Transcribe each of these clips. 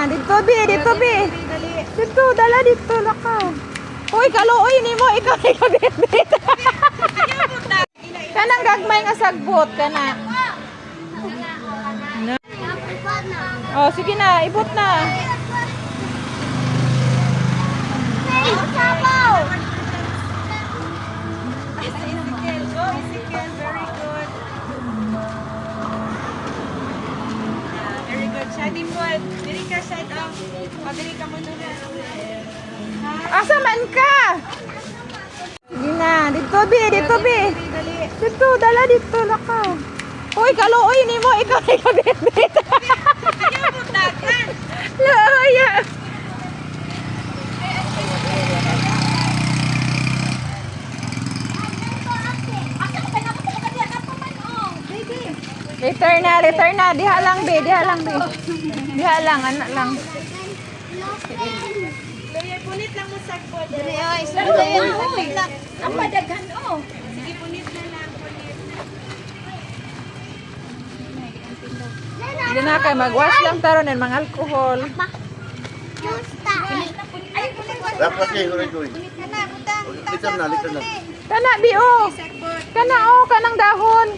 Dito, bi. Dito, bi. Dito, dala dito. Laka. Uy, kaluoy ni mo. Ikaw, bit. Kanang gagmay nga sagbot. Kana. Oh, sige na. Ibot na. Shadi po, diri ka side up. Padiri ka mo na. Asa man ka? Sige na. Dito, bi. Dito, bi. Dito, dala dito. Laka. Uy, kaluoy ni mo. Ikaw, bit. Laya. Return na. Diha lang, be. Diha lang, anak lang. Loya, punit lang mo sagbot. Dili ay, sa ang padaghan oh. Sige, punit na lang. Punit. Hindi na kayo mag-wash lang taron ng mga alcohol. Dapat kayo rin ko. Litan na. Kana, bi, oh. Kana, oh. Kanang dahon.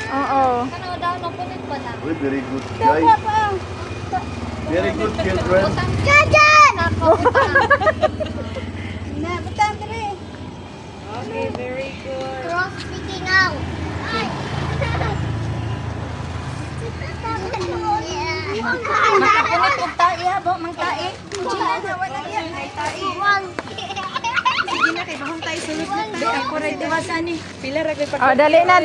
Oo. Ano daw no punit pa na. Uy, very good guys. Very good children. Kajan! Ako. Na, butang dire. Okay, very good. Cross speaking out. Ay. Makapunit og tae ha, bo mang tae. Wala yan. Ay tae. Sige na, kay bahong tayo sulod na. Ako rin, diba sani? Pila ra kay Oh, dali na.